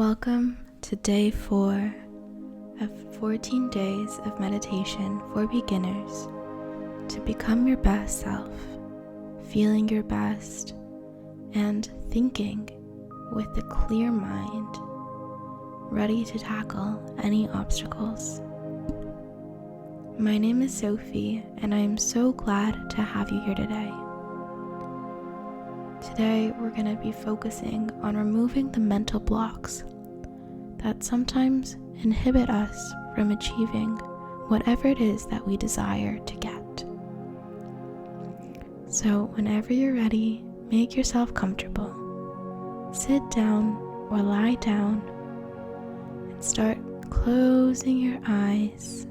Welcome to day 4 of 14 days of meditation for beginners to become your best self, feeling your best, and thinking with a clear mind, ready to tackle any obstacles. My name is Sofie, and I am so glad to have you here today. Today, we're going to be focusing on removing the mental blocks that sometimes inhibit us from achieving whatever it is that we desire to get. So, whenever you're ready, make yourself comfortable. Sit down or lie down and start closing your eyes,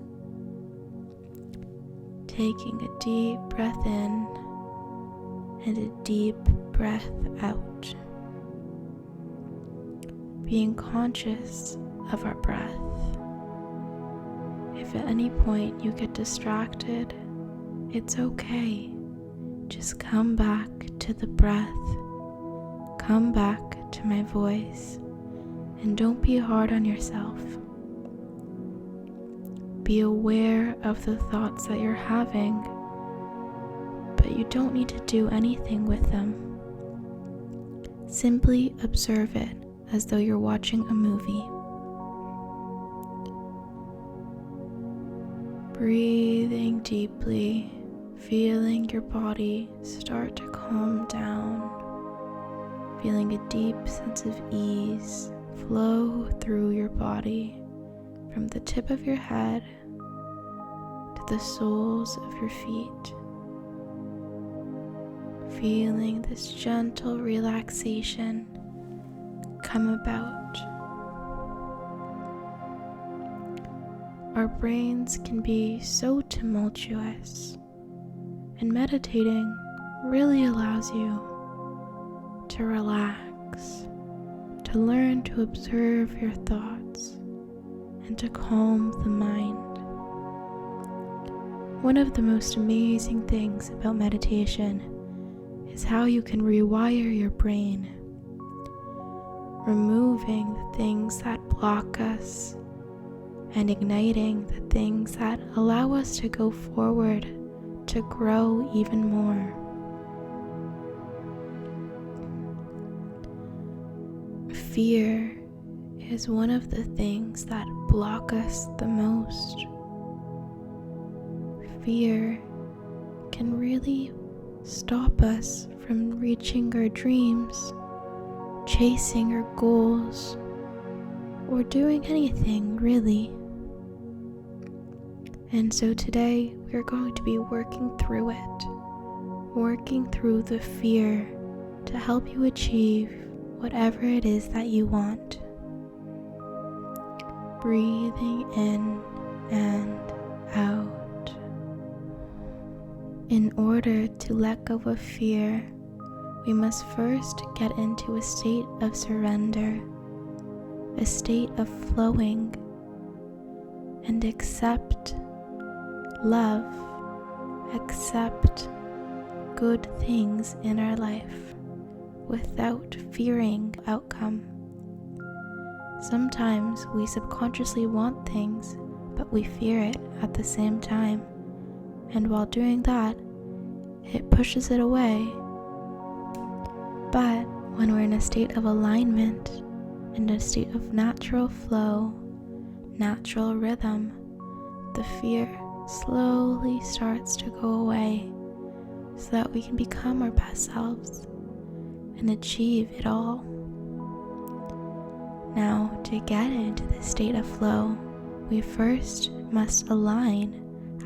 taking a deep breath in and a deep breath out, being conscious of our breath. If at any point you get distracted, it's okay. Just come back to the breath, come back to my voice, and don't be hard on yourself. Be aware of the thoughts that you're having, but you don't need to do anything with them. Simply observe it as though you're watching a movie. Breathing deeply, feeling your body start to calm down, feeling a deep sense of ease flow through your body from the tip of your head to the soles of your feet. Feeling this gentle relaxation come about. Our brains can be so tumultuous, and meditating really allows you to relax, to learn to observe your thoughts, and to calm the mind. One of the most amazing things about meditation is how you can rewire your brain, removing the things that block us and igniting the things that allow us to go forward, to grow even more. Fear is one of the things that block us the most. Fear can really stop us from reaching our dreams, chasing our goals, or doing anything really. And so today we're going to be working through the fear to help you achieve whatever it is that you want. Breathing in and out. In order to let go of fear, we must first get into a state of surrender, a state of flowing, and accept love, accept good things in our life without fearing outcome. Sometimes we subconsciously want things, but we fear it at the same time. And while doing that, it pushes it away. But when we're in a state of alignment, in a state of natural flow, natural rhythm, the fear slowly starts to go away so that we can become our best selves and achieve it all. Now, to get into this state of flow, we first must align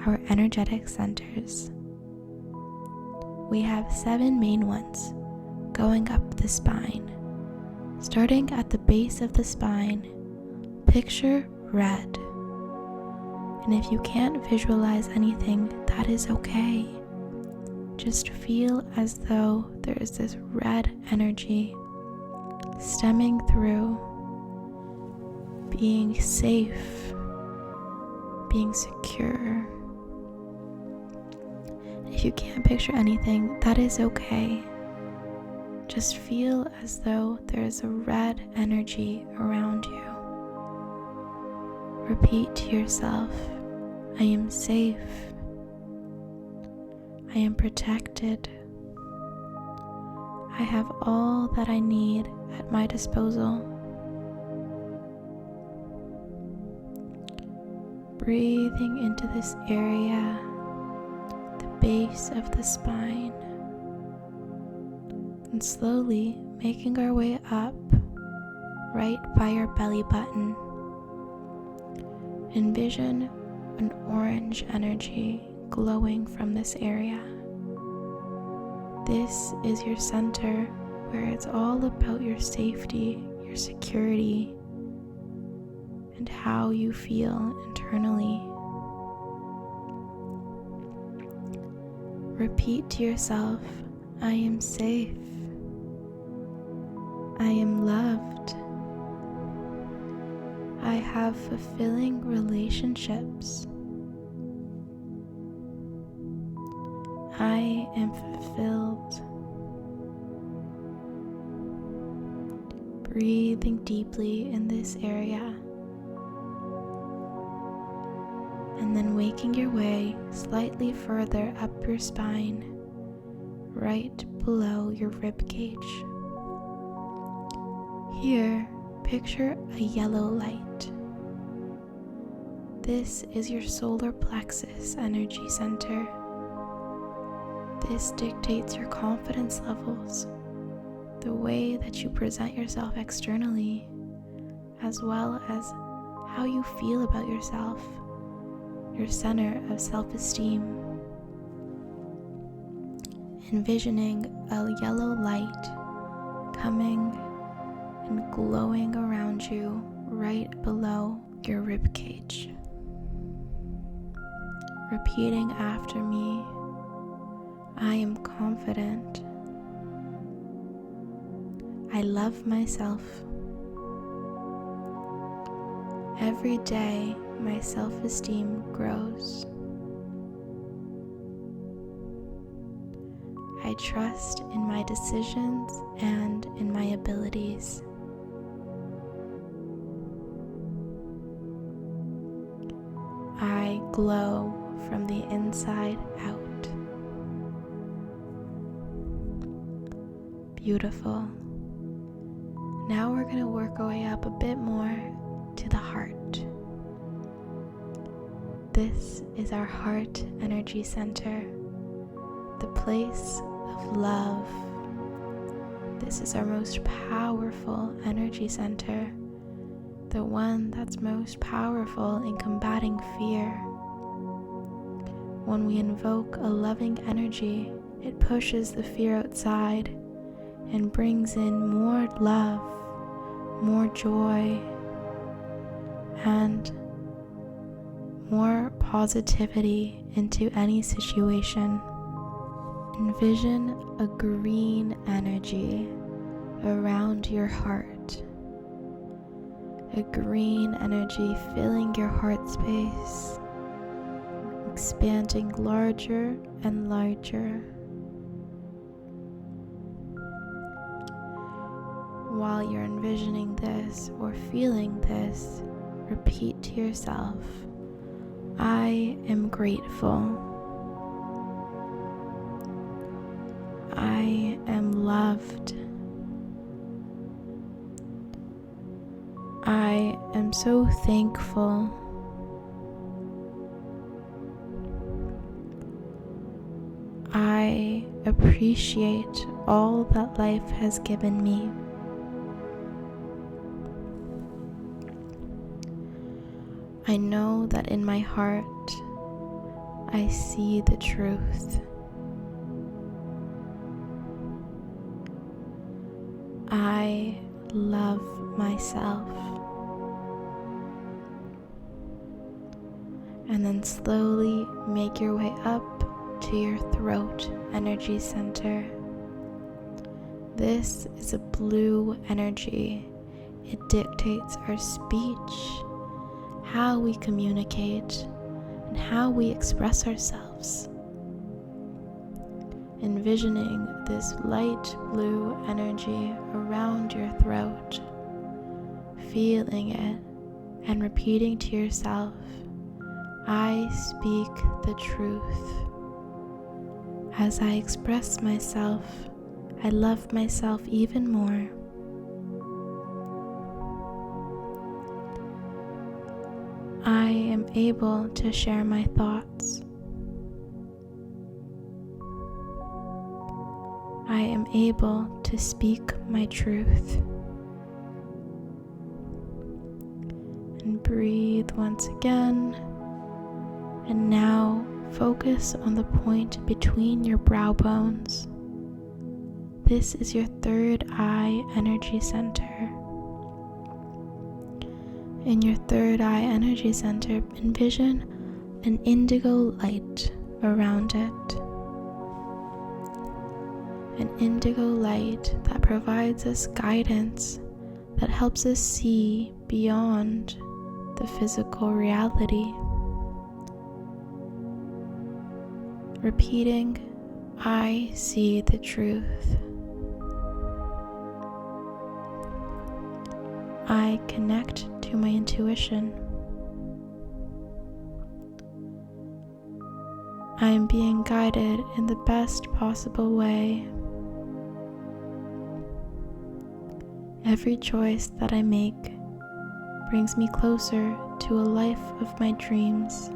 our energetic centers. We have 7 main ones going up the spine. Starting at the base of the spine, picture red. And if you can't visualize anything, that is okay. Just feel as though there is this red energy stemming through, being safe, being secure. If you can't picture anything, that is okay. just feel as though there is a red energy around you. Repeat to yourself, I am safe. I am protected. I have all that I need at my disposal. Breathing into this area, the base of the spine, and slowly making our way up right by your belly button. Envision an orange energy glowing from this area. This is your center, where it's all about your safety, your security, and how you feel internally. Repeat to yourself, I am safe. I am loved. I have fulfilling relationships. I am fulfilled. Breathing deeply in this area. And then waking your way slightly further up your spine, right below your rib cage. Here, picture a yellow light. This is your solar plexus energy center. This dictates your confidence levels, the way that you present yourself externally, as well as how you feel about yourself, your center of self-esteem. Envisioning a yellow light coming and glowing around you right below your rib cage. Repeating after me, I am confident. I love myself. Every day, my self-esteem grows. I trust in my decisions and in my abilities. I glow from the inside out. Beautiful. Now we're going to work our way up a bit more to the heart. This is our heart energy center, the place of love. This is our most powerful energy center, the one that's most powerful in combating fear. When we invoke a loving energy, it pushes the fear outside and brings in more love, more joy, and more positivity into any situation. Envision a green energy around your heart. A green energy filling your heart space, expanding larger and larger. While you're envisioning this or feeling this, repeat to yourself, I am grateful. I am loved. I am so thankful. I appreciate all that life has given me. I know that in my heart, I see the truth. I love myself. And then slowly make your way up to your throat energy center. This is a blue energy. It dictates our speech, how we communicate, and how we express ourselves. envisioning this light blue energy around your throat, feeling it and repeating to yourself, I speak the truth. As I express myself, I love myself even more. I am able to share my thoughts. I am able to speak my truth. And breathe once again. And now focus on the point between your brow bones. This is your third eye energy center. In your third eye energy center, envision an indigo light around it. An indigo light that provides us guidance, that helps us see beyond the physical reality. Repeating, I see the truth. I connect to my intuition. I am being guided in the best possible way. Every choice that I make brings me closer to a life of my dreams.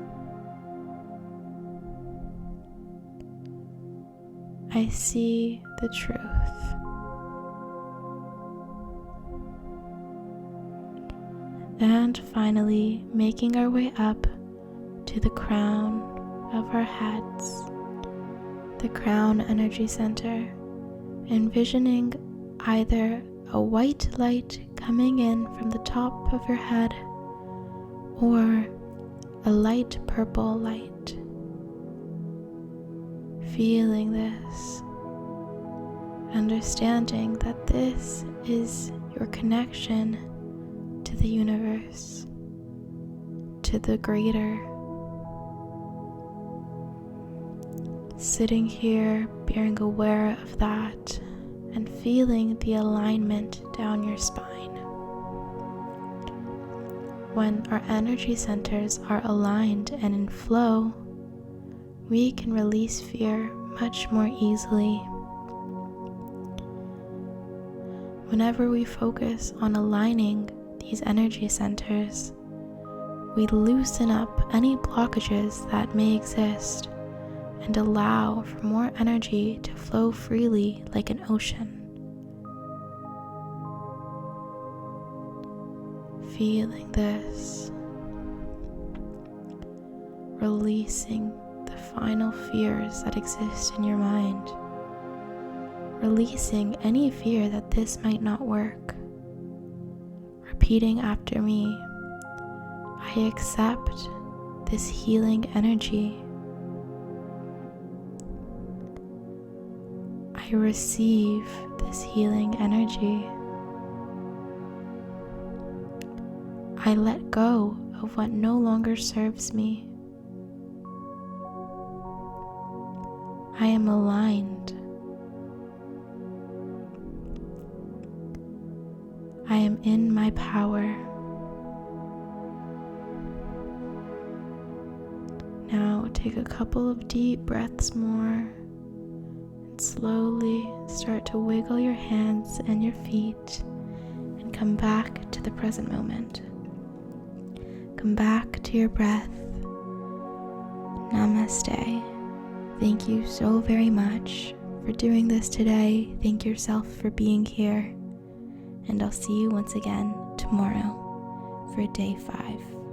I see the truth. And finally, making our way up to the crown of our heads, the crown energy center, envisioning either a white light coming in from the top of your head or a light purple light. Feeling this, understanding that this is your connection to the universe, to the greater. Sitting here, being aware of that, and feeling the alignment down your spine. When our energy centers are aligned and in flow, we can release fear much more easily. Whenever we focus on aligning these energy centers, we loosen up any blockages that may exist and allow for more energy to flow freely like an ocean. Feeling this, releasing the final fears that exist in your mind, releasing any fear that this might not work. Repeating after me, I accept this healing energy. I receive this healing energy. I let go of what no longer serves me. I am aligned. I am in my power. Now take a couple of deep breaths more. Slowly start to wiggle your hands and your feet and come back to the present moment. Come back to your breath. Namaste. Thank you so very much for doing this today. Thank yourself for being here. And I'll see you once again tomorrow for day 5.